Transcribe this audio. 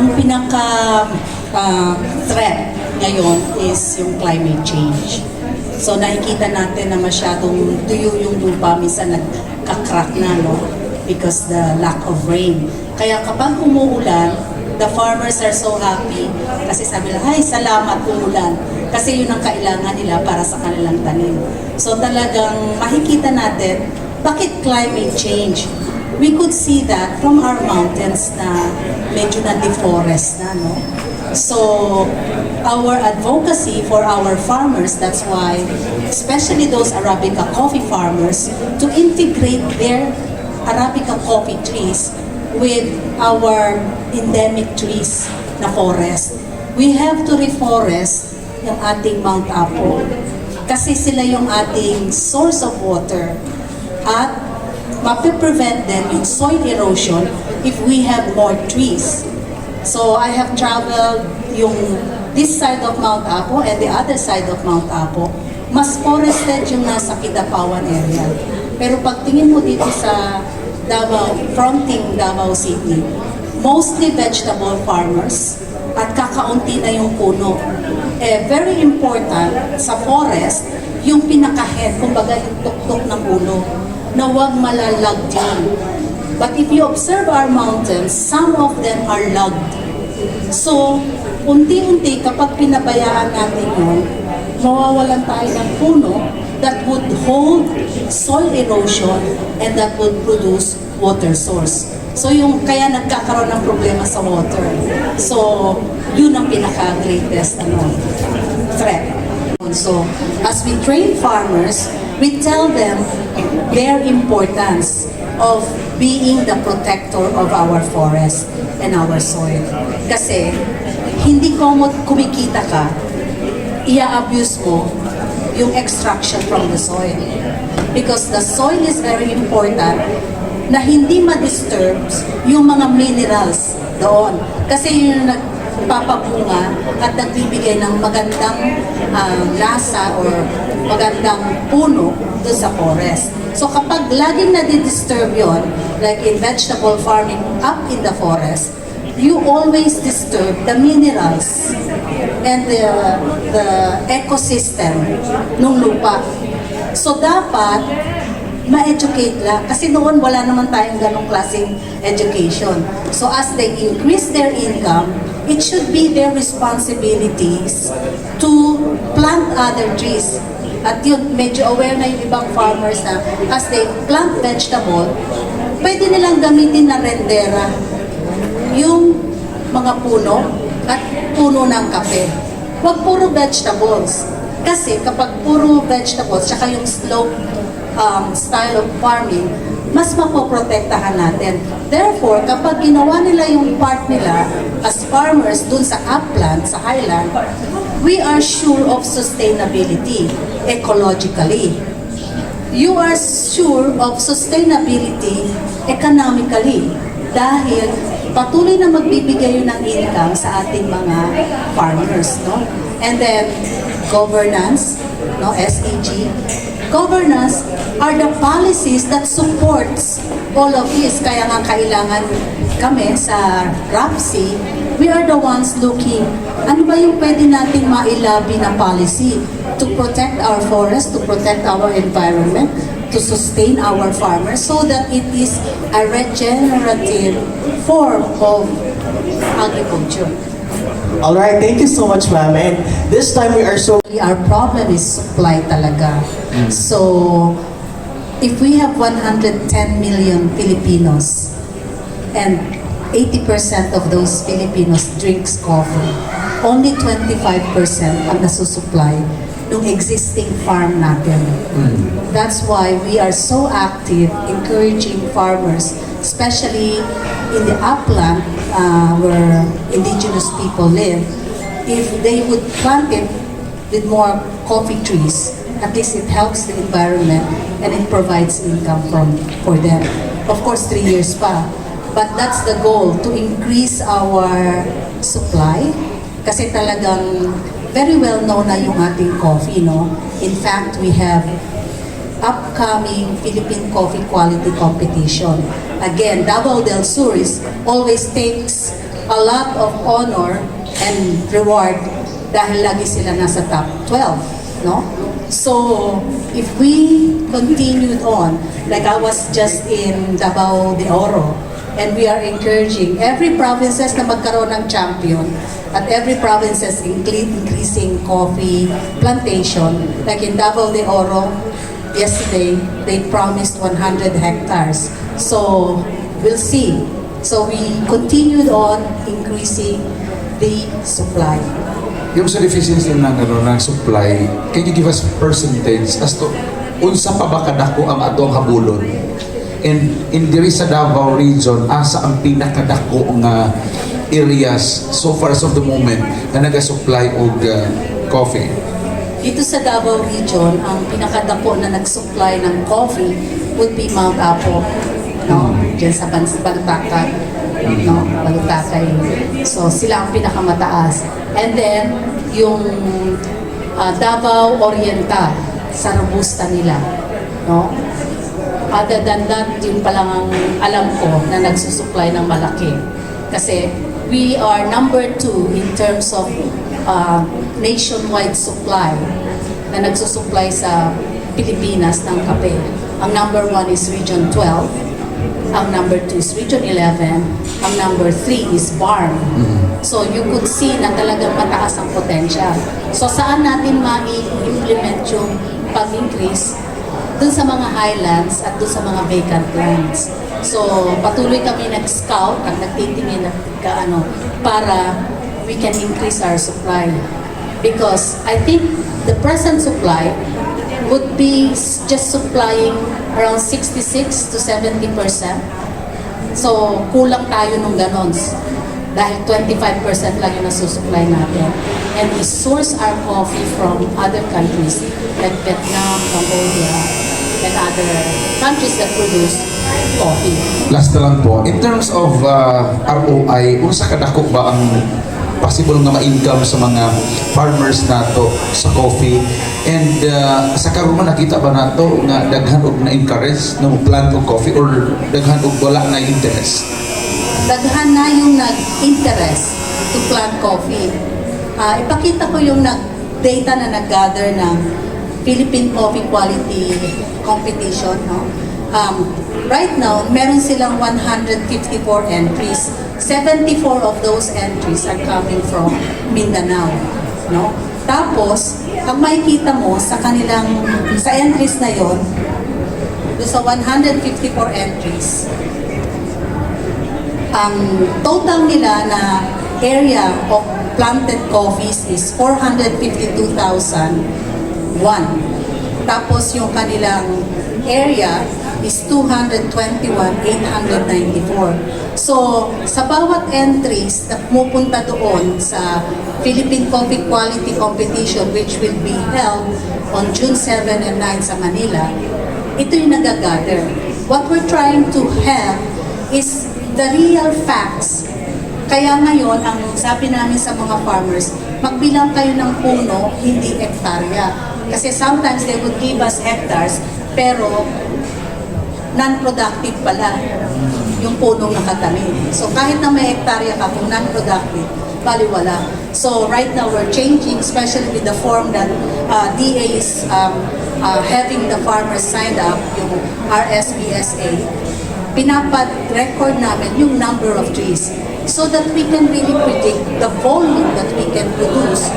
Ang pinaka threat ngayon is yung climate change. So nakikita natin na masyadong tuyo yung lupa, minsan nagka-crack na, no? Because the lack of rain. Kaya kapag umuulan, the farmers are so happy kasi sabi nila, ay salamat umulan. Kasi yun ang kailangan nila para sa kanilang tanim. So talagang makikita natin, bakit climate change? We could see that from our mountains na medyo na-deforest na, no? So, our advocacy for our farmers, that's why, especially those Arabica coffee farmers, to integrate their Arabica coffee trees with our endemic trees na forest. We have to reforest yung ating Mount Apo kasi sila yung ating source of water at mapiprevent din yung soil erosion if we have more trees. So I have traveled yung this side of Mount Apo and the other side of Mount Apo. Mas forested yung nasa Kidapawan area. Pero pagtingin mo dito sa Davao, fronting Davao City, mostly vegetable farmers at kakaunti na yung puno. Very important sa forest, yung pinaka-head, kumbaga yung tuktok ng puno, na huwag malalagyan. But if you observe our mountains, some of them are logged. So, unti-unti kapag pinabayaan natin yun, mawawalan tayo ng puno that would hold soil erosion and that would produce water source. So yung kaya nagkakaroon ng problema sa water. So yun ang pinaka-greatest threat. So as we train farmers, we tell them their importance of being the protector of our forest and our soil. Kasi hindi kumikita ka, i-abuse mo yung extraction from the soil. Because the soil is very important na hindi ma-disturb yung mga minerals doon. Kasi yun nagpapabunga at nagbibigay ng magandang lasa or magandang puno doon sa forest. So kapag laging nadi-disturb yun, like in vegetable farming up in the forest, you always disturb the minerals and the ecosystem ng lupa. So dapat ma-educate lang. Kasi noon wala naman tayong ganong klaseng education. So as they increase their income, it should be their responsibilities to plant other trees. At yun, medyo aware na yung ibang farmers na as they plant vegetable, pwede nilang gamitin na rendera yung mga puno at puno ng kape. Huwag puro vegetables. Kasi kapag puro vegetables, tsaka yung slope style of farming, mas mapoprotektahan natin. Therefore, kapag ginawa nila yung part nila as farmers dun sa upland, sa highland, we are sure of sustainability ecologically. You are sure of sustainability economically dahil patuloy na magbibigay yun ng income sa ating mga farmers, no? And then, governance, no, SEG. Governance are the policies that supports all of this. Kaya nga kailangan kami sa RAPSI, we are the ones looking, ano ba yung pwede nating mailabi na policy to protect our forest, to protect our environment, to sustain our farmers so that it is a regenerative form of agriculture. Alright, thank you so much, ma'am. And this time we are so... Our problem is supply talaga. So, if we have 110 million Filipinos and 80% of those Filipinos drinks coffee, only 25% ang nasusupply ng existing farm natin. That's why we are so active encouraging farmers, especially in the upland where indigenous people live, if they would plant it with more coffee trees, at least it helps the environment and it provides income for them. Of course, 3 years pa. But that's the goal, to increase our supply. Kasi talagang very well known na yung ating coffee, no? In fact, we have upcoming Philippine Coffee Quality Competition. Again, Davao del Sur always takes a lot of honor and reward dahil lagi sila nasa top 12, no? So, if we continued on, like I was just in Davao de Oro, and we are encouraging every provinces na magkaroon ng champion at every provinces increasing coffee plantation. Like in Davao de Oro, yesterday, they promised 100 hectares. So, we'll see. So, we continued on increasing the supply. Yung sa deficiency ng ng supply, can you give us percentage as to unsa pa ba kadako ang atong habulon? And in diri sa Davao region, asa ang pinakadako nga areas so far as of the moment na naga-supply og coffee? Dito sa Davao region, ang pinakadako na nag-supply ng coffee would be Mount Apo, no? Diyan sa Balutacan, no? Balutacay. So sila ang pinakamataas. And then yung Davao Oriental sa Robusta nila, no? Other than that, yun pa lang ang alam ko na nagsusupply ng malaki. Kasi we are number 2 in terms of nationwide supply na nagsusupply sa Pilipinas ng kape. Ang number 1 is Region 12, ang number 2 is Region 11, ang number 3 is BARM. So you could see na talagang mataas ang potential. So saan natin ma-implement yung pag-increase? Dun sa mga highlands at dun sa mga vacant lands. So patuloy kami nag-scout at nagtitingin at para we can increase our supply. Because I think the present supply would be just supplying around 66 to 70%. So kulang tayo nung ganon. Dahil 25% lang yung nasusupply natin. And we source our coffee from other countries like Vietnam, Cambodia, and other countries that produce coffee. Last na lang po, in terms of ROI, unsa kadako ba ang possible nga ma-income sa mga farmers nato sa coffee? And sa karon man nakita ba nato nga daghan og na-encourage na plant og coffee or daghan og wala na interest? Daghan na yung nag-interest to plant coffee. Ipakita ko yung data na nag-gather ng Philippine Coffee Quality Competition. No? Right now, meron silang 154 entries. 74 of those entries are coming from Mindanao. No? Tapos, ang makikita mo sa entries na yon, do sa 154 entries, ang total nila na area of planted coffees is 452,001. Tapos yung kanilang area is 221,894. So, sa bawat entries na pumupunta doon sa Philippine Coffee Quality Competition which will be held on June 7 and 9 sa Manila, ito yung nagagather. What we're trying to have is the real facts. Kaya ngayon, ang sabi namin sa mga farmers, magbilang kayo ng puno, hindi hektarya. Kasi sometimes they would give us hectares, pero non-productive pala yung punong nakatanim. So kahit na may hektarya ka, kung non-productive, baliwala. So right now, we're changing, especially with the form that DA is having the farmers signed up, yung RSBSA, pinapat-record namin yung number of trees so that we can really predict the volume that we can produce